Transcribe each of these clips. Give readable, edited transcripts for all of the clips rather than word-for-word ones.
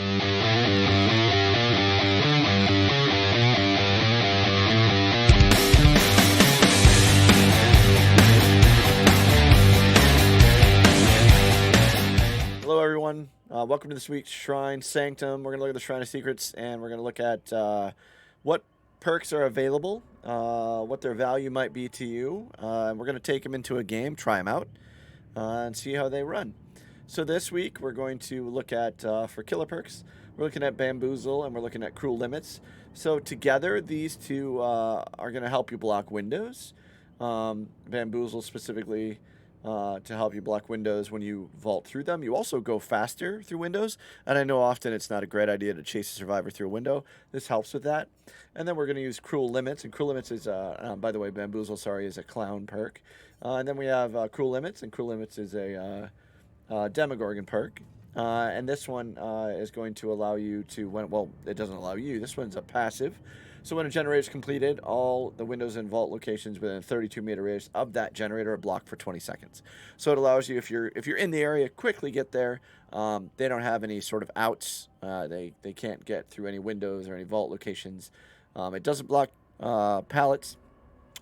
Hello everyone, welcome to this week's Shrine Sanctum. We're going to look at the Shrine of Secrets, and we're going to look at what perks are available, what their value might be to you. We're going to take them into a game, try them out, and see how they run. So this week we're going to look at, for killer perks, we're looking at Bamboozle and we're looking at Cruel Limits. So together these two are going to help you block windows. Bamboozle specifically to help you block windows when you vault through them. You also go faster through windows, and I know often it's not a great idea to chase a survivor through a window. This helps with that. And then we're going to use Cruel Limits, and Cruel Limits is, by the way, Bamboozle, sorry, is a clown perk. And then we have Cruel Limits, and Cruel Limits is a Demogorgon perk. And this one is going to allow you to, well, it doesn't allow you, this one's a passive. So when a generator is completed, all the windows and vault locations within a 32-meter radius of that generator are blocked for 20 seconds. So it allows you, if you're in the area, quickly get there. They don't have any sort of outs. They can't get through any windows or any vault locations. It doesn't block pallets,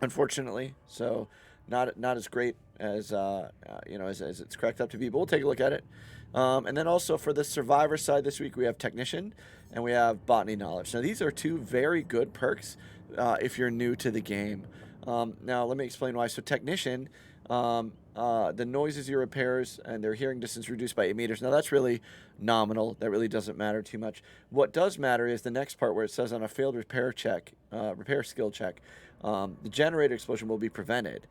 unfortunately. So not as great as as it's cracked up to be. But we'll take a look at it. And then also for the survivor side this week, we have Technician and we have Botany Knowledge. Now these are two very good perks if you're new to the game. Now let me explain why. So Technician, the noises you repairs and their hearing distance reduced by 8 meters. Now that's really nominal. That really doesn't matter too much. What does matter is the next part where it says on a failed repair check, repair skill check, the generator explosion will be prevented.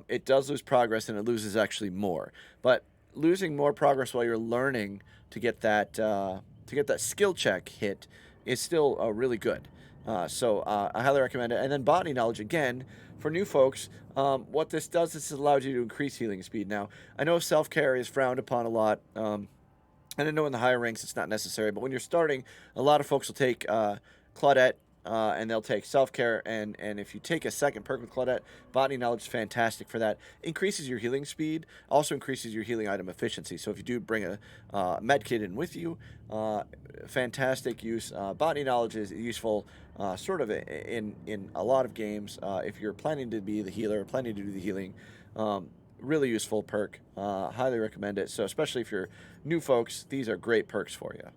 It does lose progress and it loses actually more. But losing more progress while you're learning to get that skill check hit is still really good. So I highly recommend it. And then Botany Knowledge, again, for new folks, what this does is it allows you to increase healing speed. Now, I know self-care is frowned upon a lot. And I know in the higher ranks it's not necessary. But when you're starting, a lot of folks will take Claudette, and they'll take self-care, and if you take a second perk with Claudette, Botany Knowledge is fantastic for that. Increases your healing speed, also increases your healing item efficiency. So if you do bring a med kit in with you, fantastic use. Botany Knowledge is useful sort of in a lot of games. If you're planning to be the healer, planning to do the healing, really useful perk. Highly recommend it. So especially if you're new folks, these are great perks for you.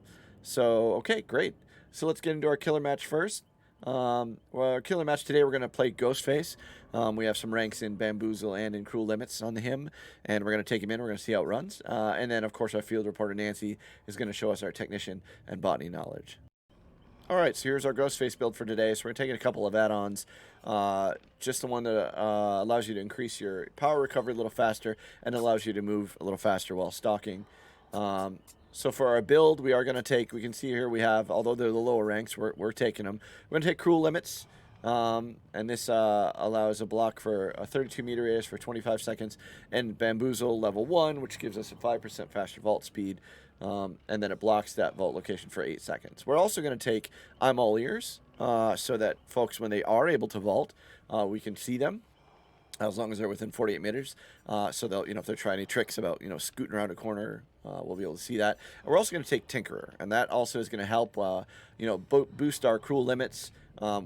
So, okay, great. So let's get into our killer match first. Well, our killer match today, we're going to play Ghostface. We have some ranks in Bamboozle and in Cruel Limits on him, and we're going to take him in. We're going to see how it runs. And then, of course, our field reporter, Nancy, is going to show us our Technician and Botany Knowledge. All right, so here's our Ghostface build for today. So we're taking a couple of add-ons. Just the one that allows you to increase your power recovery a little faster and allows you to move a little faster while stalking. So for our build, we are going to take, we can see here we have, although they're the lower ranks, we're taking them. We're going to take Cruel Limits, and this allows a block for a 32-meter radius for 25 seconds, and Bamboozle level 1, which gives us a 5% faster vault speed, and then it blocks that vault location for 8 seconds. We're also going to take I'm All Ears, so that folks, when they are able to vault, we can see them, as long as they're within 48 meters. So they'll, if they're trying any tricks about, scooting around a corner, we'll be able to see that. And we're also going to take Tinkerer, and that also is going to help, boost our Cruel Limits.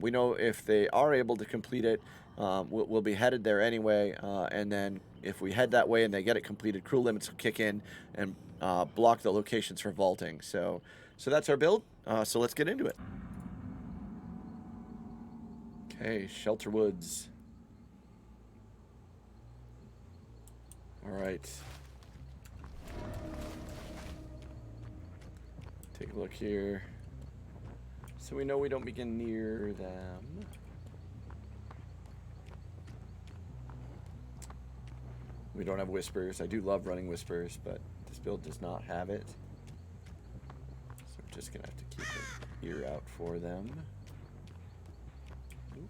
We know if they are able to complete it, we'll be headed there anyway. And then if we head that way and they get it completed, Cruel Limits will kick in and block the locations for vaulting. So that's our build. So let's get into it. Okay, Shelter Woods. All right. Take a look here. So we know we don't begin near them. We don't have Whispers. I do love running Whispers, but this build does not have it. So we're just going to have to keep an ear out for them. Oop.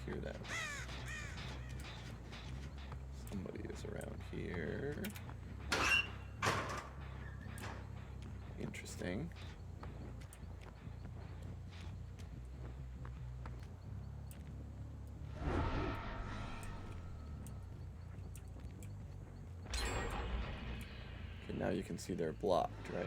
Hear that. Somebody is around here. Interesting. now you can see they're blocked, right?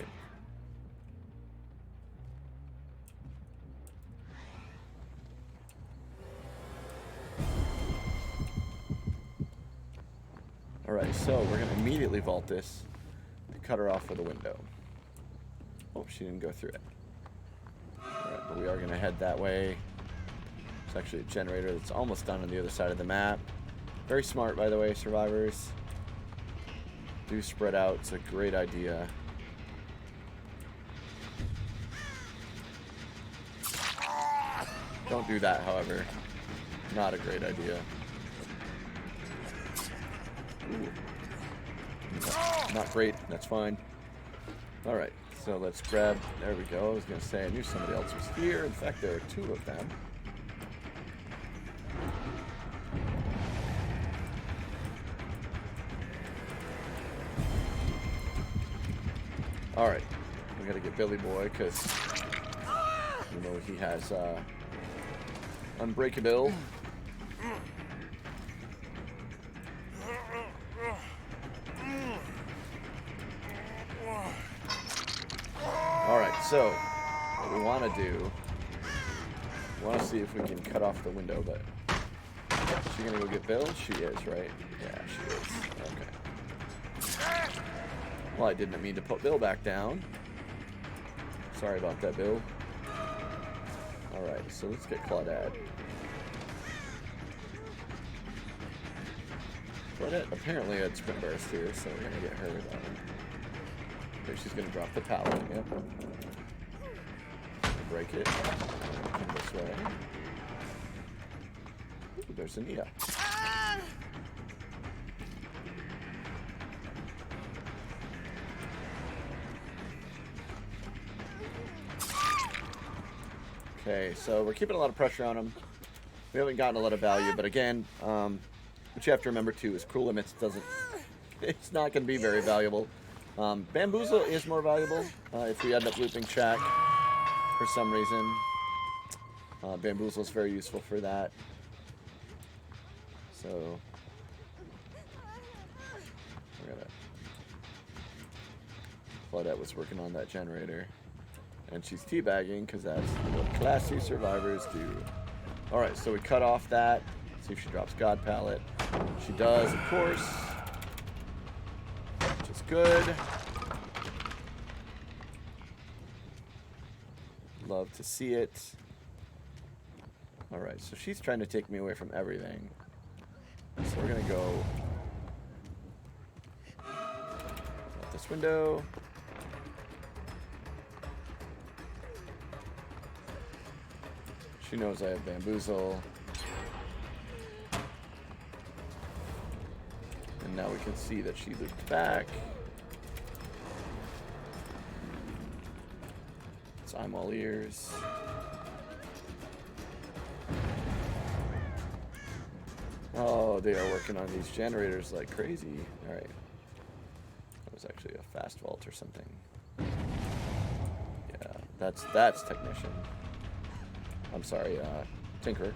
Alright, so we're going to immediately vault this to cut her off with a window. Oh, she didn't go through it. Alright, but we are going to head that way. It's actually a generator that's almost done on the other side of the map. Very smart, by the way, survivors. Do spread out. It's a great idea. Don't do that, however. Not a great idea. Ooh. Not great. That's fine. Alright, so let's grab... There we go. I was going to say I knew somebody else was here. In fact, there are two of them. Alright, we gotta get Billy Boy, because, you know, he has, Unbreakable. Alright, so, what we want to do, we want to see if we can cut off the window, but, is she gonna go get Bill? She is, right? Yeah, she is. Okay. Well, I didn't mean to put Bill back down. Sorry about that, Bill. Alright, so let's get Claudette. Claudette apparently had sprint burst here, so we're gonna get her done. Okay, she's gonna drop the pallet, yep. Break it. Come this way. Ooh, there's Ania. Okay, so we're keeping a lot of pressure on him. We haven't gotten a lot of value, but again, what you have to remember too is Cruel Limits doesn't... It's not going to be very valuable. Bamboozle is more valuable if we end up looping Shack for some reason. Bamboozle is very useful for that. So... we're gonna... Claudette was working on that generator. And she's teabagging, because that's what classy survivors do. Alright, so we cut off that. See if she drops God Pallet. She does, of course. Which is good. Love to see it. Alright, so she's trying to take me away from everything. So we're going to go out this window. She knows I have Bamboozle. And now we can see that she looped back. So I'm all ears. Oh, they are working on these generators like crazy. Alright. That was actually a fast vault or something. Yeah, that's Technician. I'm sorry, Tinker.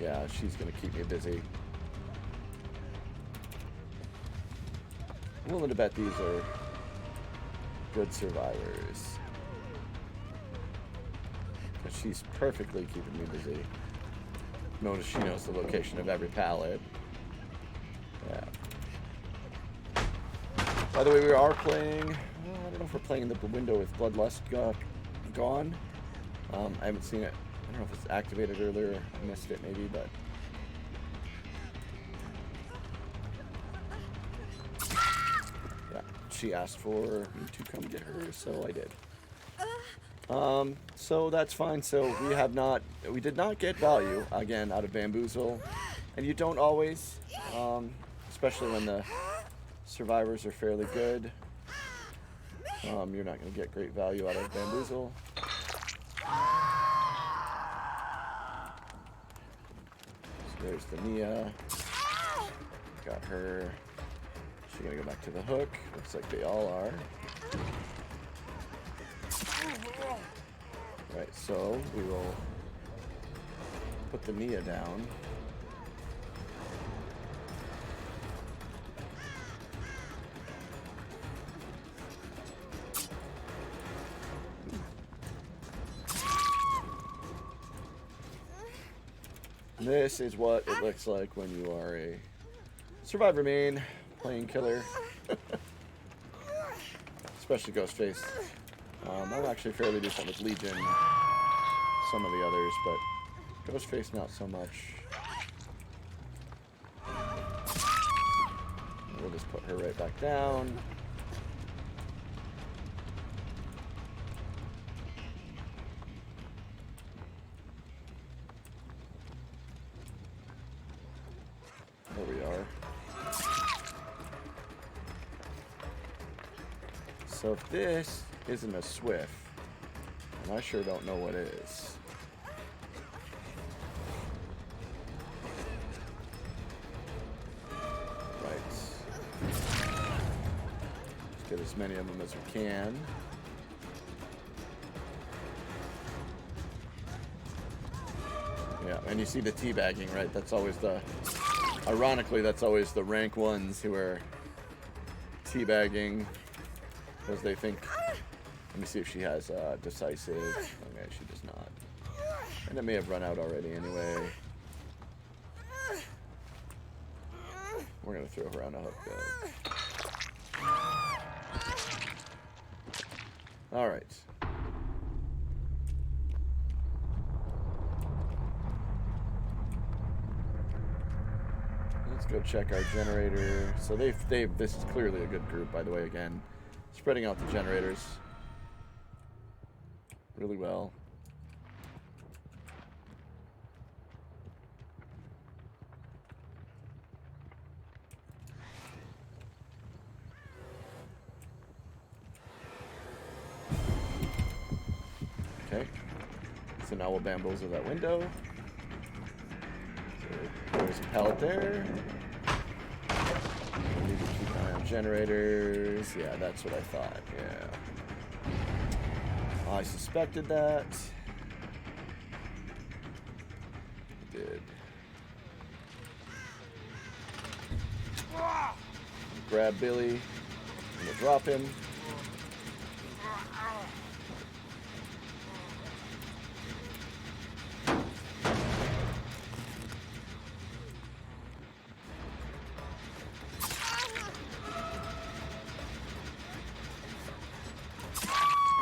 Yeah, she's gonna keep me busy. I'm willing to bet these are good survivors. But she's perfectly keeping me busy. Notice she knows the location of every pallet. Yeah. By the way, we are playing... I don't know if we're playing in the window with Bloodlust gone. I haven't seen it. I don't know if it's activated earlier. I missed it maybe, but... yeah, she asked for me to come get her, so I did. So that's fine. So we did not get value, again, out of Bamboozle. And you don't always, especially when the survivors are fairly good. You're not going to get great value out of Bamboozle. So there's the Nia. Got her. She's going to go back to the hook. Looks like they all are. Right, so we will Put the Nia down. This is what it looks like when you are a survivor main playing killer. Especially Ghostface. I'm actually fairly decent with Legion. Some of the others, but Ghostface not so much. We'll just put her right back down. There we are. So if this isn't a Swift, and I sure don't know what is. Right. Let's get as many of them as we can. Yeah, and you see the teabagging, right? That's always the... Ironically, that's always the rank ones who are teabagging because they think... Let me see if she has decisive. Okay, she does not. And it may have run out already anyway. We're going to throw her on a hook, though. Alright. Let's go check our generator. So this is clearly a good group, by the way, again. Spreading out the generators really well. Okay. So now we'll bamboozle that window. So there's a pallet there. We need to keep an eye on generators. Yeah, that's what I thought. Yeah. I suspected that. I did. Grab Billy. I'm gonna drop him.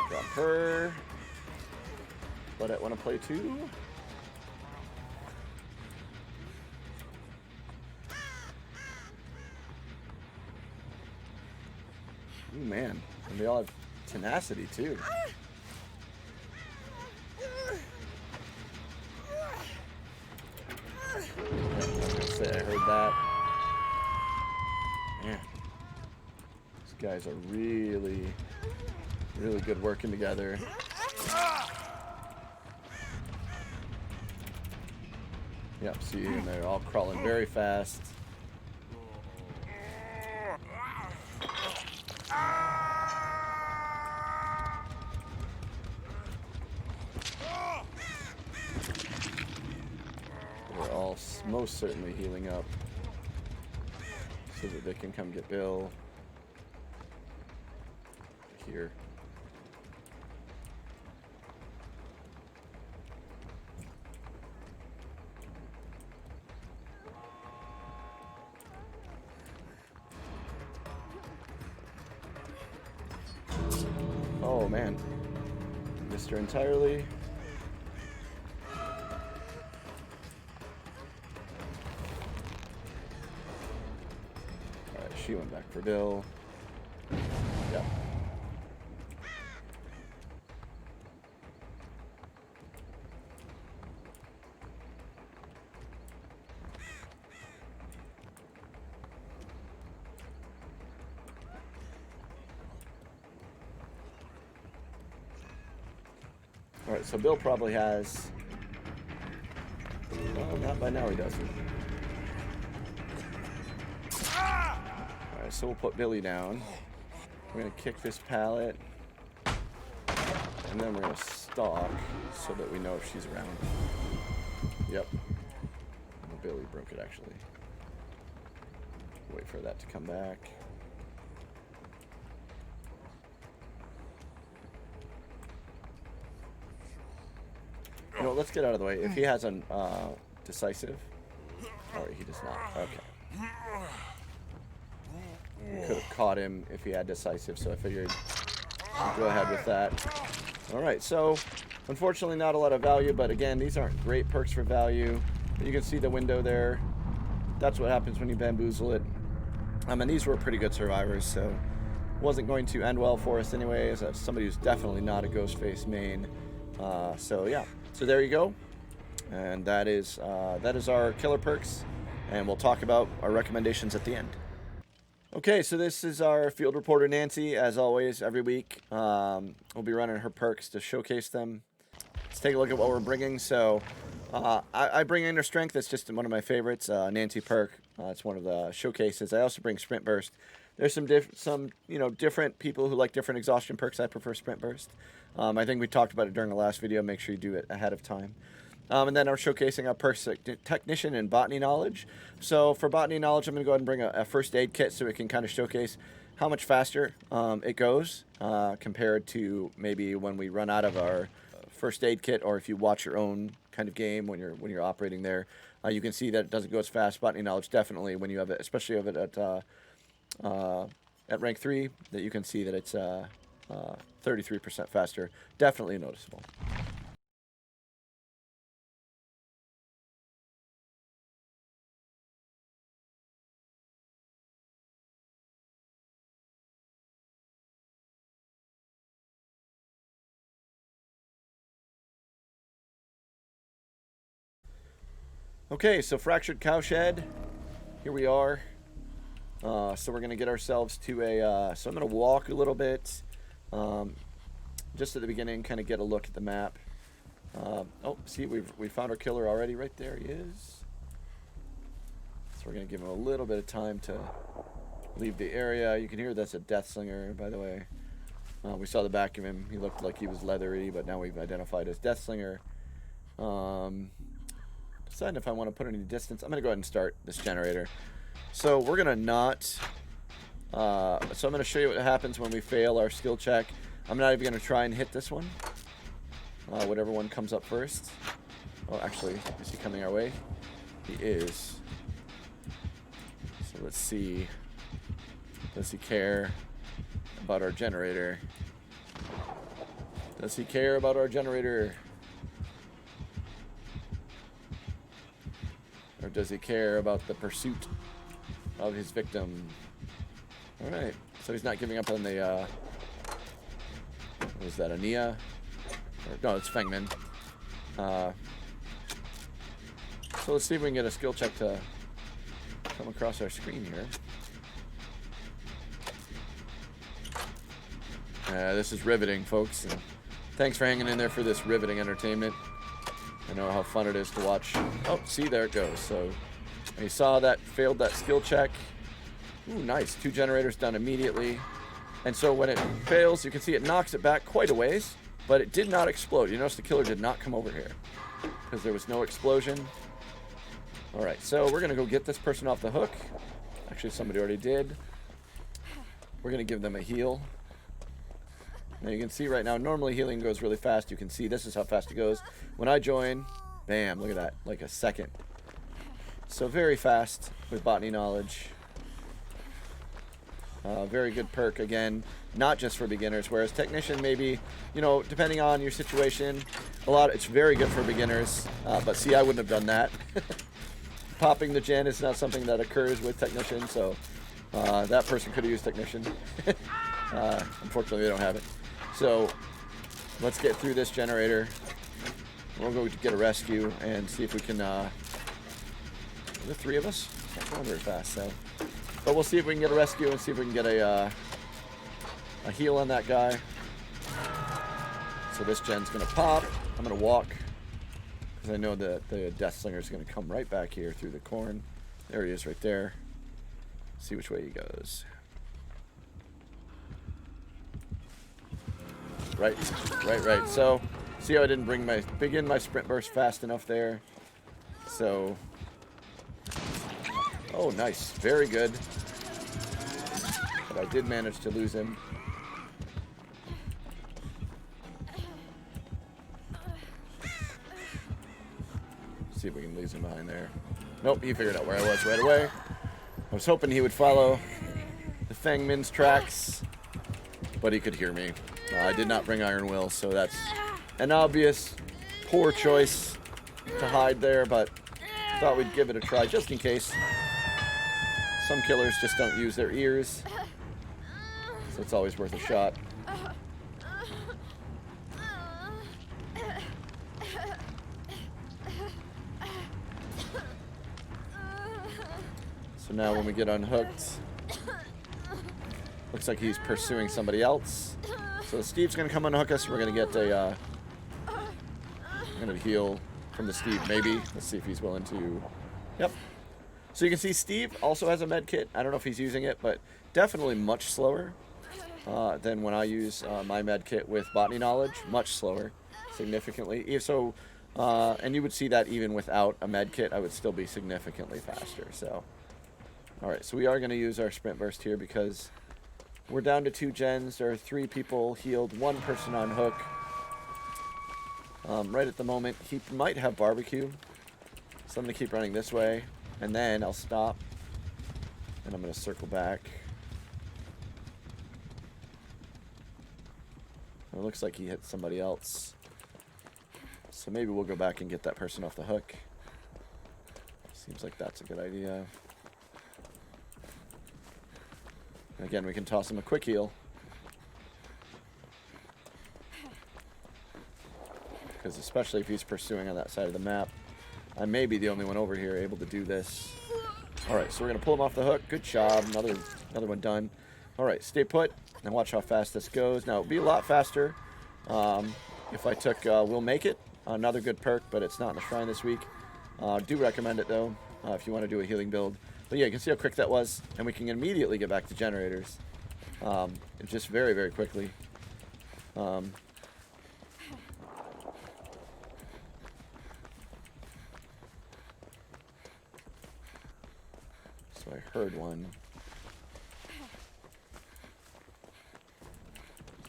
Drop her. But I want to play too. Ooh, man. And they all have tenacity too. Say I heard that. Man. These guys are really good working together. Yep, see, and they're all crawling very fast. They're all most certainly healing up so that they can come get Bill here. Oh man, missed her entirely. Alright, she went back for Bill. Yep. Alright, so Bill probably has... Well, not by now he doesn't. Alright, so we'll put Billy down. We're going to kick this pallet. And then we're going to stalk so that we know if she's around. Yep. Mobility broke it, actually. Wait for that to come back. You know, let's get out of the way. If he has an decisive. Oh, he does not. Okay. We could have caught him if he had decisive, so I figured we'd go ahead with that. Alright, so unfortunately not a lot of value, but again, these aren't great perks for value. You can see the window there. That's what happens when you bamboozle it. And these were pretty good survivors, so wasn't going to end well for us anyways. That's somebody who's definitely not a Ghostface main. So yeah, so there you go. And that is our killer perks, and we'll talk about our recommendations at the end. Okay, so this is our field reporter Nancy. As always, every week we'll be running her perks to showcase them. Let's take a look at what we're bringing. So I bring Inner Strength. That's just one of my favorites. Nancy perk. It's one of the showcases. I also bring Sprint Burst. There's some different people who like different exhaustion perks. I prefer Sprint Burst. I think we talked about it during the last video. Make sure you do it ahead of time. And then I'm showcasing our perks Technician and Botany Knowledge. So for Botany Knowledge, I'm going to go ahead and bring a first aid kit so we can kind of showcase how much faster it goes compared to maybe when we run out of our first aid kit, or if you watch your own kind of game when you're operating there. You can see that it doesn't go as fast. Botany Knowledge definitely, when you have it, especially have it at rank 3, that you can see that it's 33% faster. Definitely noticeable. Okay, so Fractured Cowshed. Here we are. So we're going to get ourselves to a... so I'm going to walk a little bit. Just at the beginning, kind of get a look at the map. Oh, see, we found our killer already. Right there he is. So we're going to give him a little bit of time to leave the area. You can hear that's a Deathslinger, by the way. We saw the back of him. He looked like he was leathery, but now we've identified as Deathslinger. Deciding if I want to put any distance. I'm going to go ahead and start this generator. So we're going to not... so I'm going to show you what happens when we fail our skill check. I'm not even going to try and hit this one. Whatever one comes up first. Oh, actually, is he coming our way? He is. So let's see. Does he care about our generator? Does he care about our generator? Or does he care about the pursuit of his victim? Alright, so he's not giving up on the, what was that, Ania? Or, no, it's Fengman. So let's see if we can get a skill check to come across our screen here. This is riveting, folks. Thanks for hanging in there for this riveting entertainment. I know how fun it is to watch. Oh, see, there it goes. So you saw that, failed that skill check. Ooh, nice. 2 generators done immediately. And so when it fails, you can see it knocks it back quite a ways, but it did not explode. You notice the killer did not come over here because there was no explosion. All right, so we're going to go get this person off the hook. Actually, somebody already did. We're going to give them a heal. Now you can see right now, normally healing goes really fast. You can see this is how fast it goes. When I join, bam, look at that, like a second. So very fast with Botany Knowledge. Very good perk, again, not just for beginners, whereas Technician maybe, you know, depending on your situation, it's very good for beginners, but see, I wouldn't have done that. Popping the gen is not something that occurs with Technician, so that person could have used Technician. Unfortunately, they don't have it. So let's get through this generator. We'll go get a rescue and see if we can... are there 3 of us? Can't go very fast, so... But we'll see if we can get a rescue and see if we can get a heal on that guy. So this gen's going to pop. I'm going to walk because I know that the Deathslinger is going to come right back here through the corn. There he is right there. See which way he goes. Right. So, see how I didn't begin my sprint burst fast enough there. So, oh, nice. Very good. But I did manage to lose him. See if we can lose him behind there. Nope, he figured out where I was right away. I was hoping he would follow the Fang Min's tracks, but he could hear me. I did not bring Iron Will, so that's an obvious poor choice to hide there, but thought we'd give it a try just in case. Some killers just don't use their ears, so it's always worth a shot. So now when we get unhooked, looks like he's pursuing somebody else. So Steve's going to come unhook us. We're going to get a, I'm going to heal from the Steve, maybe. Let's see if he's willing to, yep. So you can see Steve also has a med kit. I don't know if he's using it, but definitely much slower than when I use my med kit with botany knowledge. Much slower, significantly. So, and you would see that even without a med kit, I would still be significantly faster. So, all right, so we are going to use our sprint burst here because we're down to 2 gens. There are 3 people healed, 1 person on hook. Right at the moment, he might have barbecue. So I'm going to keep running this way, and then I'll stop, and I'm going to circle back. It looks like he hit somebody else. So maybe we'll go back and get that person off the hook. Seems like that's a good idea. Again, we can toss him a quick heal. Because especially if he's pursuing on that side of the map, I may be the only one over here able to do this. Alright, so we're going to pull him off the hook. Good job. Another one done. Alright, stay put and watch how fast this goes. Now, it would be a lot faster if I took We'll Make It. Another good perk, but it's not in the shrine this week. Do recommend it, though, if you want to do a healing build. But yeah, you can see how quick that was, and we can immediately get back to generators. Just very, very quickly. So I heard one.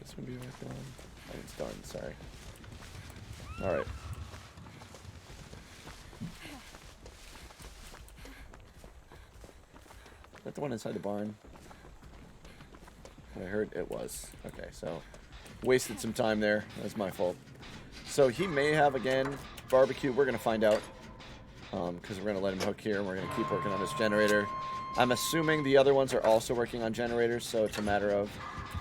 Is this one be worth on? Oh, it's done, sorry. Alright. Is that the one inside the barn? I heard it was. Okay, so wasted some time there. That was my fault. So he may have, again, barbecue. We're going to find out because we're going to let him hook here, and we're going to keep working on this generator. I'm assuming the other ones are also working on generators, so it's a matter of...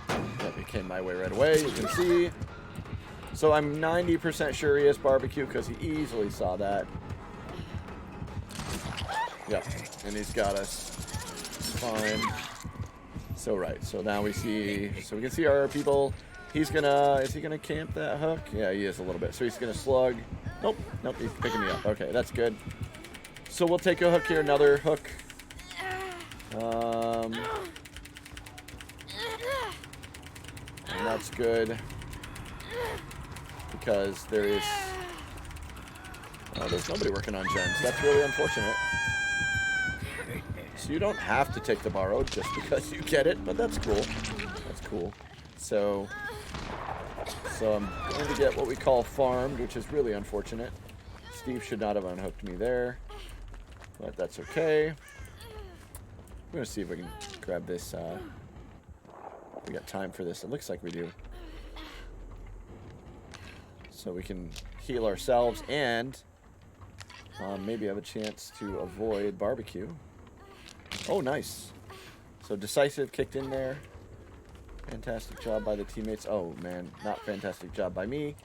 Yep, it came my way right away, you can see. So I'm 90% sure he has barbecue because he easily saw that. Yep, and he's got us. Fine. So right, so now we see, so we can see our people. He's gonna, is he gonna camp that hook? Yeah, he is a little bit. So he's gonna slug. Nope, he's picking me up. Okay, that's good. So we'll take a hook here, another hook. And that's good because there's nobody working on gens. That's really unfortunate. So you don't have to take the borrowed just because you get it, but that's cool. That's cool. So I'm going to get what we call farmed, which is really unfortunate. Steve should not have unhooked me there, but that's okay. I'm going to see if we can grab this. We got time for this. It looks like we do. So we can heal ourselves and maybe have a chance to avoid barbecue. Oh, nice. So decisive kicked in there. Fantastic job by the teammates. Oh, man. Not fantastic job by me.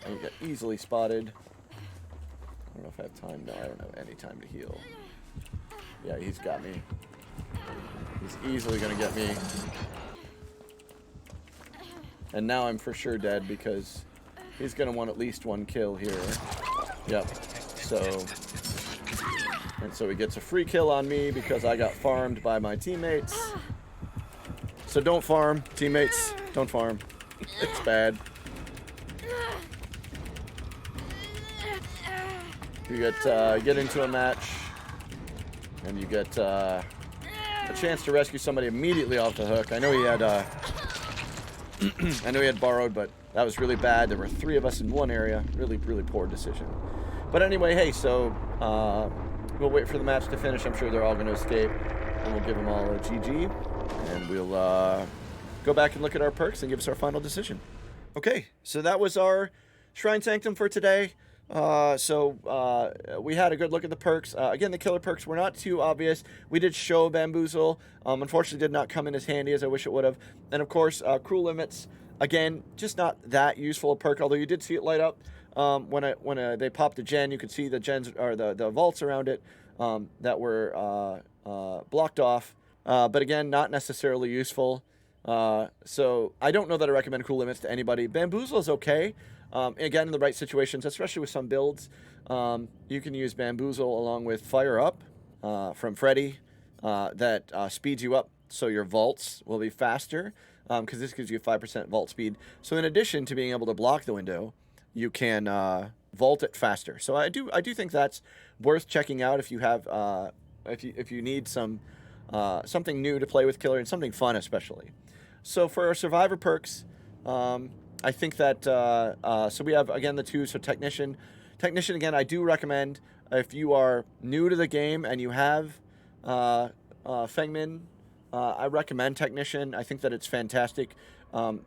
I got easily spotted. I don't know if I have time. No, I don't have any time to heal. Yeah, he's got me. He's easily going to get me. And now I'm for sure dead because he's going to want at least 1 kill here. Yep. So he gets a free kill on me because I got farmed by my teammates. So don't farm, teammates. Don't farm. It's bad. You get into a match, and you get a chance to rescue somebody immediately off the hook. I know he had I know he had borrowed, but that was really bad. There were 3 of us in one area. Really, really poor decision. But anyway, hey, so we'll wait for the match to finish. I'm sure they're all going to escape, and we'll give them all a GG, and we'll go back and look at our perks and give us our final decision. Okay, so that was our Shrine Sanctum for today. We had a good look at the perks. Again, the killer perks were not too obvious. We did show Bamboozle. Unfortunately, did not come in as handy as I wish it would have. And of course, Cruel Limits. Again, just not that useful a perk. Although you did see it light up when they popped the gen. You could see the gens or the vaults around it that were blocked off. But again, not necessarily useful. So I don't know that I recommend Cruel Limits to anybody. Bamboozle is okay. Again, in the right situations, especially with some builds, you can use Bamboozle along with Fire Up from Freddy that speeds you up so your vaults will be faster because this gives you 5% vault speed. So in addition to being able to block the window, you can vault it faster. So I do think that's worth checking out if you have if you need some something new to play with Killer and something fun especially. So for our Survivor perks, I think that, so we have, again, the 2, so Technician. Technician, again, I do recommend if you are new to the game and you have Fengmin, I recommend Technician. I think that it's fantastic.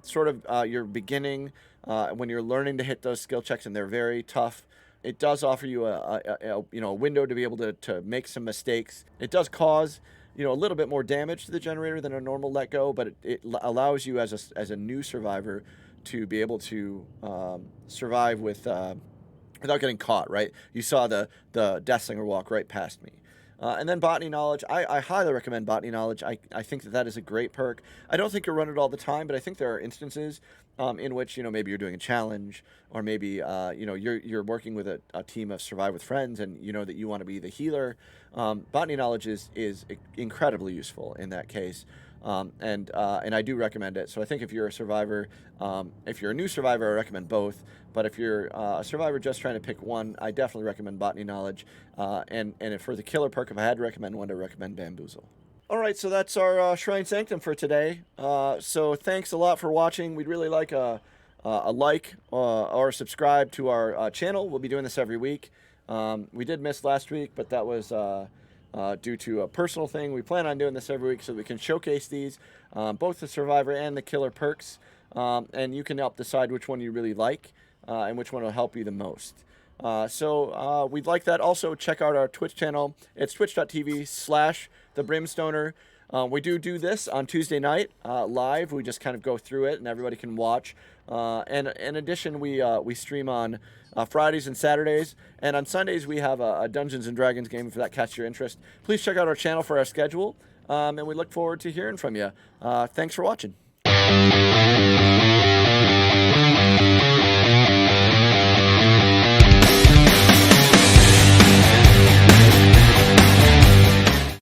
Sort of your beginning, when you're learning to hit those skill checks, and they're very tough. It does offer you a window to be able to make some mistakes. It does cause a little bit more damage to the generator than a normal let go, but it allows you as a new survivor to be able to survive without getting caught, right? You saw the Deathslinger walk right past me. And then Botany Knowledge. I highly recommend Botany Knowledge. I think that is a great perk. I don't think you'll run it all the time, but I think there are instances in which, maybe you're doing a challenge, or maybe, you're working with a team of Survive with Friends, and you know that you want to be the healer. Botany Knowledge is incredibly useful in that case. And I do recommend it. So I think if you're a survivor, if you're a new survivor, I recommend both. But if you're a survivor just trying to pick one, I definitely recommend Botany Knowledge. And if for the killer perk, if I had to recommend one, I recommend Bamboozle. All right, so that's our Shrine Sanctum for today. So thanks a lot for watching. We'd really like a like or subscribe to our channel. We'll be doing this every week. We did miss last week, but that was due to a personal thing. We plan on doing this every week so we can showcase these, both the Survivor and the Killer perks, and you can help decide which one you really like and which one will help you the most. So we'd like that. Also, check out our Twitch channel. It's twitch.tv/thebrimstoner. We do this on Tuesday night live. We just kind of go through it, and everybody can watch. And in addition, we stream on Fridays and Saturdays, and on Sundays we have a Dungeons and Dragons game if that catches your interest. Please check out our channel for our schedule, and we look forward to hearing from you. Thanks for watching.